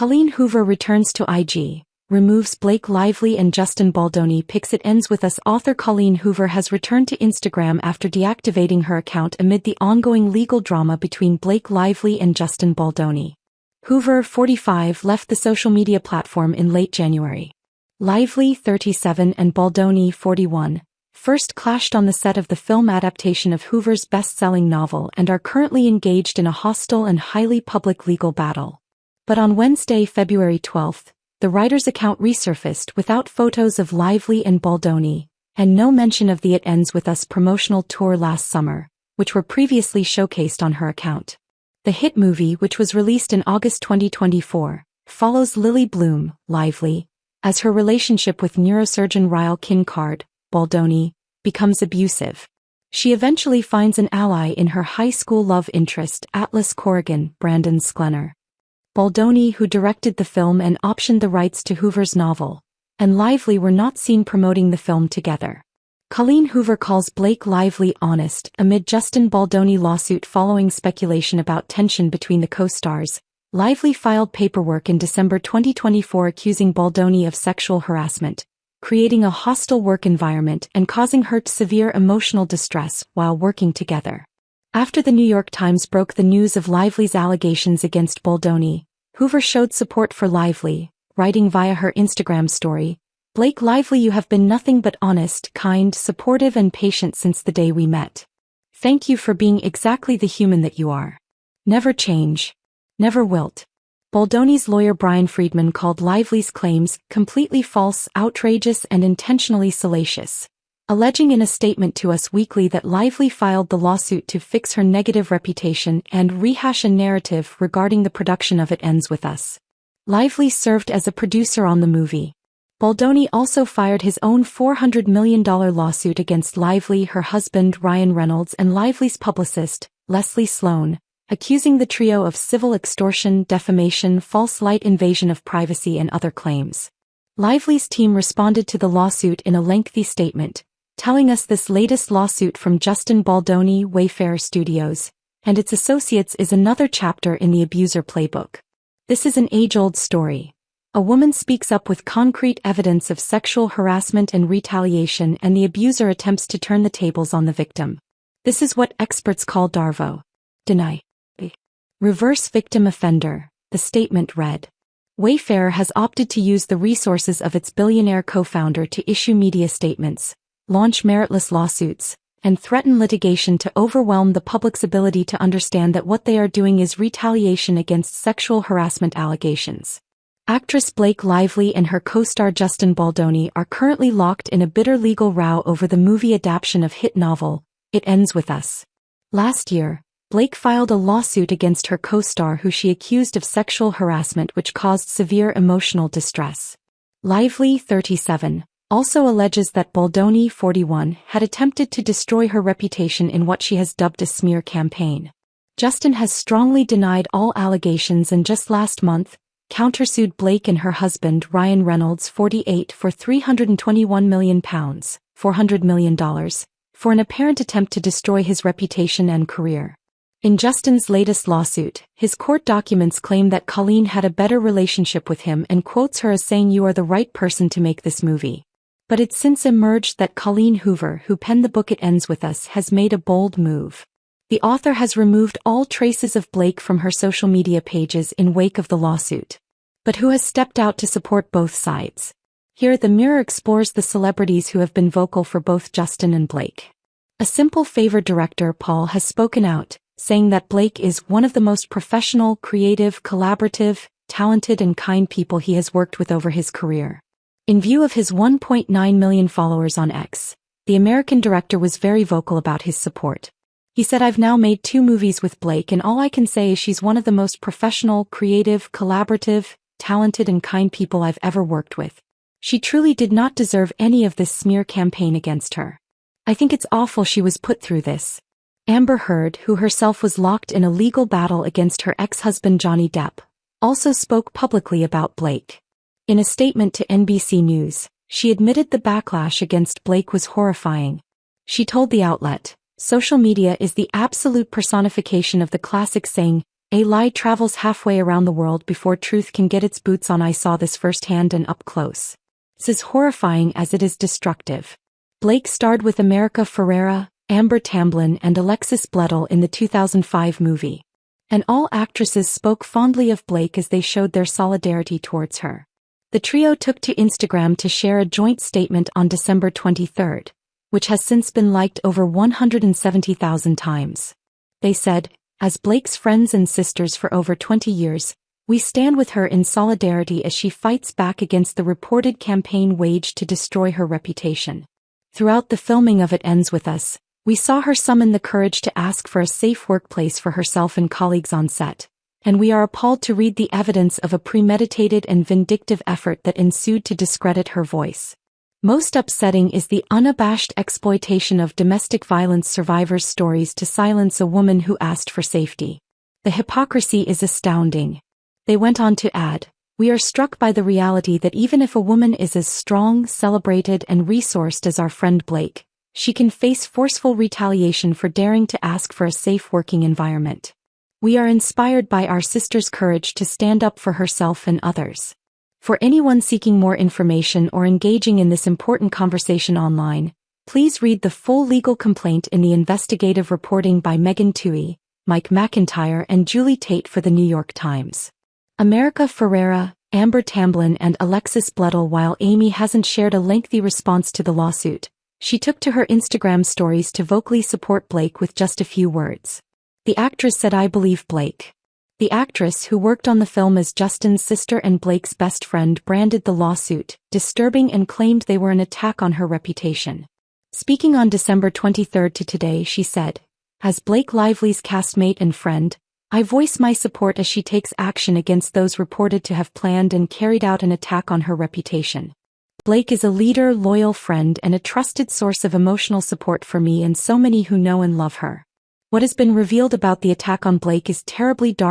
Colleen Hoover returns to IG, removes Blake Lively and Justin Baldoni Pics. It ends with us. Author Colleen Hoover has returned to Instagram after deactivating her account amid the ongoing legal drama between Blake Lively and Justin Baldoni. Hoover, 45, left the social media platform in late January. Lively, 37, and Baldoni, 41, first clashed on the set of the film adaptation of Hoover's best-selling novel and are currently engaged in a hostile and highly public legal battle. But on Wednesday, February 12, the writer's account resurfaced without photos of Lively and Baldoni, and no mention of the It Ends With Us promotional tour last summer, which were previously showcased on her account. The hit movie, which was released in August 2024, follows Lily Bloom, Lively, as her relationship with neurosurgeon Ryle Kincard, Baldoni, becomes abusive. She eventually finds an ally in her high school love interest, Atlas Corrigan, Brandon Sklenar. Baldoni, who directed the film and optioned the rights to Hoover's novel, and Lively were not seen promoting the film together. Colleen Hoover calls Blake Lively honest amid Justin Baldoni lawsuit. Following speculation about tension between the co-stars, Lively filed paperwork in December 2024 accusing Baldoni of sexual harassment, creating a hostile work environment and causing her severe emotional distress while working together. After the New York Times broke the news of Lively's allegations against Baldoni, Hoover showed support for Lively, writing via her Instagram story, "Blake Lively, you have been nothing but honest, kind, supportive and patient since the day we met. Thank you for being exactly the human that you are. Never change. Never wilt." Baldoni's lawyer Brian Friedman called Lively's claims completely false, outrageous and intentionally salacious, alleging in a statement to Us Weekly that Lively filed the lawsuit to fix her negative reputation and rehash a narrative regarding the production of It Ends With Us. Lively served as a producer on the movie. Baldoni also fired his own $400 million lawsuit against Lively, her husband Ryan Reynolds and Lively's publicist, Leslie Sloan, accusing the trio of civil extortion, defamation, false light, invasion of privacy and other claims. Lively's team responded to the lawsuit in a lengthy statement, telling us this latest lawsuit from Justin Baldoni, Wayfarer Studios, and its associates is another chapter in the abuser playbook. This is an age-old story. A woman speaks up with concrete evidence of sexual harassment and retaliation, and the abuser attempts to turn the tables on the victim. This is what experts call DARVO. Deny. Reverse victim offender, the statement read. Wayfarer has opted to use the resources of its billionaire co-founder to issue media statements, launch meritless lawsuits, and threaten litigation to overwhelm the public's ability to understand that what they are doing is retaliation against sexual harassment allegations. Actress Blake Lively and her co-star Justin Baldoni are currently locked in a bitter legal row over the movie adaptation of hit novel, It Ends With Us. Last year, Blake filed a lawsuit against her co-star who she accused of sexual harassment which caused severe emotional distress. Lively, 37, also alleges that Baldoni, 41, had attempted to destroy her reputation in what she has dubbed a smear campaign. Justin has strongly denied all allegations and just last month, countersued Blake and her husband Ryan Reynolds, 48, for £321 million, $400 million, for an apparent attempt to destroy his reputation and career. In Justin's latest lawsuit, his court documents claim that Colleen had a better relationship with him and quotes her as saying, "You are the right person to make this movie." But it's since emerged that Colleen Hoover, who penned the book It Ends With Us, has made a bold move. The author has removed all traces of Blake from her social media pages in wake of the lawsuit. But who has stepped out to support both sides? Here, the Mirror explores the celebrities who have been vocal for both Justin and Blake. A Simple Favor director, Paul, has spoken out, saying that Blake is one of the most professional, creative, collaborative, talented and kind people he has worked with over his career. In view of his 1.9 million followers on X, the American director was very vocal about his support. He said, "I've now made 2 movies with Blake and all I can say is she's one of the most professional, creative, collaborative, talented and kind people I've ever worked with. She truly did not deserve any of this smear campaign against her. I think it's awful she was put through this." Amber Heard, who herself was locked in a legal battle against her ex-husband Johnny Depp, also spoke publicly about Blake. In a statement to NBC News, she admitted the backlash against Blake was horrifying. She told the outlet, "Social media is the absolute personification of the classic saying, A lie travels halfway around the world before truth can get its boots on. I saw this firsthand and up close. It's as horrifying as it is destructive. Blake starred with America Ferrera, Amber Tamblyn and Alexis Bledel in the 2005 movie. And all actresses spoke fondly of Blake as they showed their solidarity towards her. The trio took to Instagram to share a joint statement on December 23, which has since been liked over 170,000 times. They said, "As Blake's friends and sisters for over 20 years, we stand with her in solidarity as she fights back against the reported campaign waged to destroy her reputation. Throughout the filming of It Ends With Us, we saw her summon the courage to ask for a safe workplace for herself and colleagues on set, and we are appalled to read the evidence of a premeditated and vindictive effort that ensued to discredit her voice. Most upsetting is the unabashed exploitation of domestic violence survivors' stories to silence a woman who asked for safety. The hypocrisy is astounding." They went on to add, "We are struck by the reality that even if a woman is as strong, celebrated and resourced as our friend Blake, she can face forceful retaliation for daring to ask for a safe working environment. We are inspired by our sister's courage to stand up for herself and others." For anyone seeking more information or engaging in this important conversation online, please read the full legal complaint in the investigative reporting by Megan Toohey, Mike McIntyre and Julie Tate for the New York Times. America Ferrera, Amber Tamblyn and Alexis Bledel. While Amy hasn't shared a lengthy response to the lawsuit, she took to her Instagram stories to vocally support Blake with just a few words. The actress said, "I believe Blake." The actress, who worked on the film as Justin's sister and Blake's best friend, branded the lawsuit disturbing and claimed they were an attack on her reputation. Speaking on December 23 to Today, she said, "As Blake Lively's castmate and friend, I voice my support as she takes action against those reported to have planned and carried out an attack on her reputation. Blake is a leader, loyal friend and a trusted source of emotional support for me and so many who know and love her. What has been revealed about the attack on Blake is terribly dark